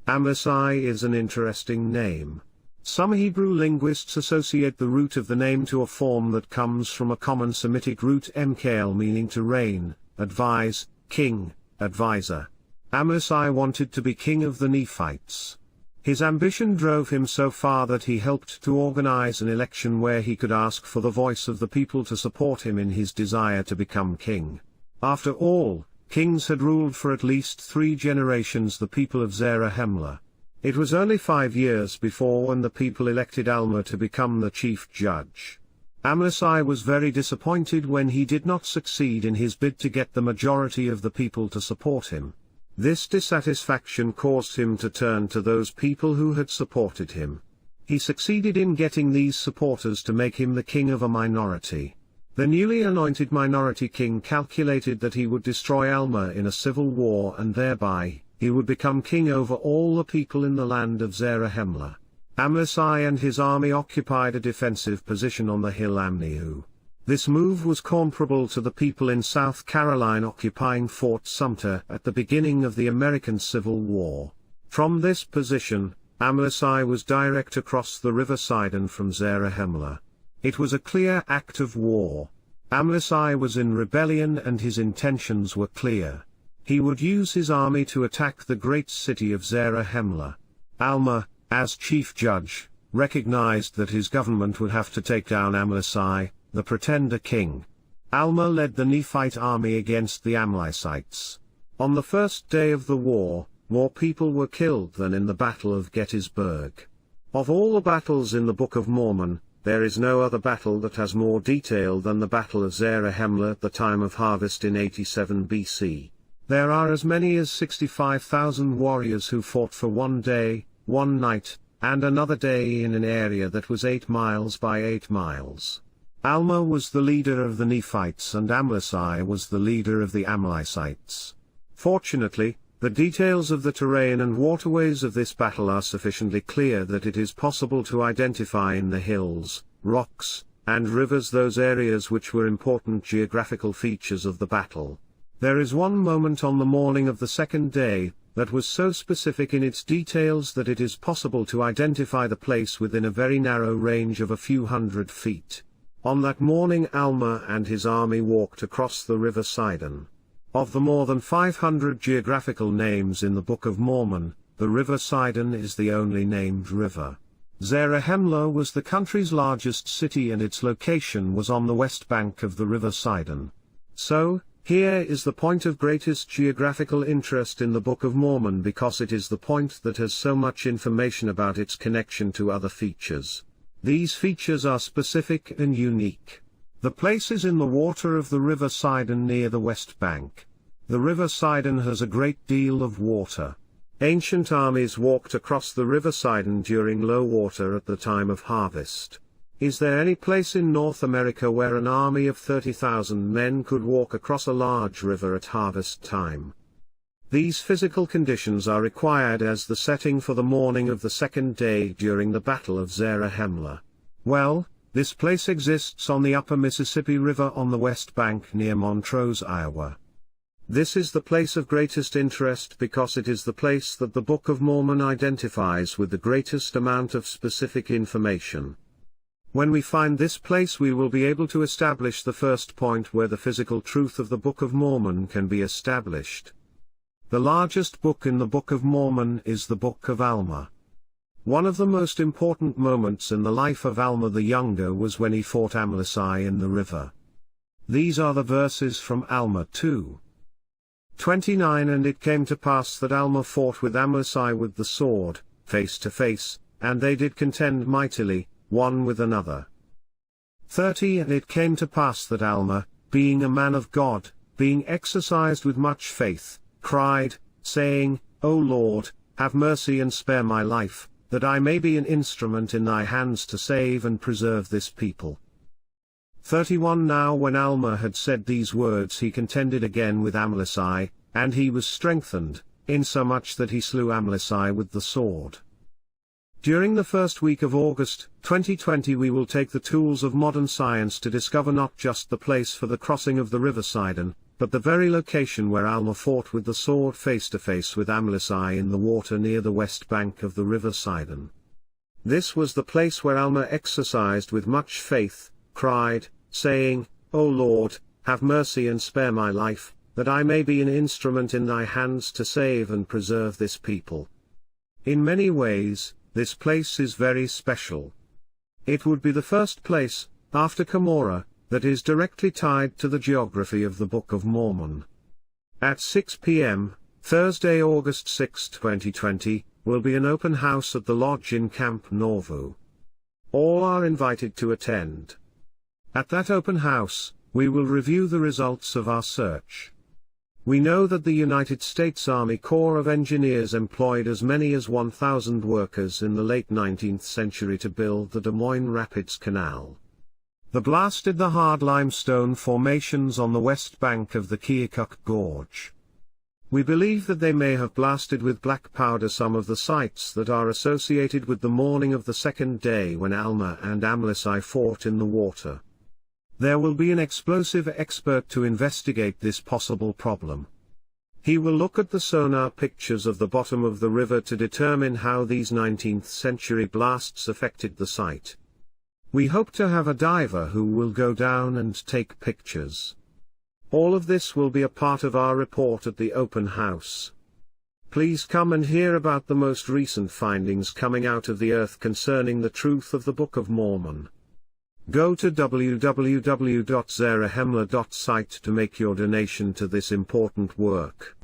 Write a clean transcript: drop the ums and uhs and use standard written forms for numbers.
Amlici is an interesting name. Some Hebrew linguists associate the root of the name to a form that comes from a common Semitic root mkl, meaning to reign, advise, king, advisor. Amlici wanted to be king of the Nephites. His ambition drove him so far that he helped to organize an election where he could ask for the voice of the people to support him in his desire to become king. After all, kings had ruled for at least 3 generations the people of Zarahemla. It was only 5 years before when the people elected Alma to become the chief judge. Amlici was very disappointed when he did not succeed in his bid to get the majority of the people to support him. This dissatisfaction caused him to turn to those people who had supported him. He succeeded in getting these supporters to make him the king of a minority. The newly anointed minority king calculated that he would destroy Alma in a civil war, and thereby, he would become king over all the people in the land of Zarahemla. Amlici and his army occupied a defensive position on the hill Amnihu. This move was comparable to the people in South Carolina occupying Fort Sumter at the beginning of the American Civil War. From this position, Amlici was direct across the river Sidon from Zarahemla. It was a clear act of war. Amlici was in rebellion and his intentions were clear. He would use his army to attack the great city of Zarahemla. Alma, as chief judge, recognized that his government would have to take down Amlici, the pretender king. Alma led the Nephite army against the Amlicites. On the first day of the war, more people were killed than in the Battle of Gettysburg. Of all the battles in the Book of Mormon, there is no other battle that has more detail than the Battle of Zarahemla at the time of harvest in 87 BC. There are as many as 65,000 warriors who fought for 1 day, 1 night, and another day in an area that was 8 miles by 8 miles. Alma was the leader of the Nephites and Amlici was the leader of the Amlicites. Fortunately, the details of the terrain and waterways of this battle are sufficiently clear that it is possible to identify in the hills, rocks, and rivers those areas which were important geographical features of the battle. There is one moment on the morning of the second day, that was so specific in its details that it is possible to identify the place within a very narrow range of a few hundred feet. On that morning Alma and his army walked across the river Sidon. Of the more than 500 geographical names in the Book of Mormon, the river Sidon is the only named river. Zarahemla was the country's largest city and its location was on the west bank of the river Sidon. So, here is the point of greatest geographical interest in the Book of Mormon because it is the point that has so much information about its connection to other features. These features are specific and unique. The place is in the water of the river Sidon near the west bank. The river Sidon has a great deal of water. Ancient armies walked across the river Sidon during low water at the time of harvest. Is there any place in North America where an army of 30,000 men could walk across a large river at harvest time? These physical conditions are required as the setting for the morning of the second day during the Battle of Zarahemla. Well, this place exists on the upper Mississippi River on the west bank near Montrose, Iowa. This is the place of greatest interest because it is the place that the Book of Mormon identifies with the greatest amount of specific information. When we find this place we will be able to establish the first point where the physical truth of the Book of Mormon can be established. The largest book in the Book of Mormon is the Book of Alma. One of the most important moments in the life of Alma the Younger was when he fought Amlici in the river. These are the verses from Alma 2:29. And it came to pass that Alma fought with Amlici with the sword, face to face, and they did contend mightily, one with another. 30. And it came to pass that Alma, being a man of God, being exercised with much faith, cried, saying, O Lord, have mercy and spare my life, that I may be an instrument in thy hands to save and preserve this people. 31. Now when Alma had said these words he contended again with Amlici, and he was strengthened, insomuch that he slew Amlici with the sword. During the first week of August, 2020 we will take the tools of modern science to discover not just the place for the crossing of the river Sidon, but the very location where Alma fought with the sword face to face with Amlici in the water near the west bank of the river Sidon. This was the place where Alma exercised with much faith, cried, saying, O Lord, have mercy and spare my life, that I may be an instrument in thy hands to save and preserve this people. In many ways, this place is very special. It would be the first place, after Cumorah, that is directly tied to the geography of the Book of Mormon. At 6 p.m., Thursday, August 6, 2020, will be an open house at the lodge in Camp Nauvoo. All are invited to attend. At that open house, we will review the results of our search. We know that the United States Army Corps of Engineers employed as many as 1,000 workers in the late 19th century to build the Des Moines Rapids Canal. They blasted the hard limestone formations on the west bank of the Keokuk Gorge. We believe that they may have blasted with black powder some of the sites that are associated with the morning of the second day when Alma and Amlici fought in the water. There will be an explosive expert to investigate this possible problem. He will look at the sonar pictures of the bottom of the river to determine how these 19th century blasts affected the site. We hope to have a diver who will go down and take pictures. All of this will be a part of our report at the open house. Please come and hear about the most recent findings coming out of the earth concerning the truth of the Book of Mormon. Go to www.zarahemla.site to make your donation to this important work.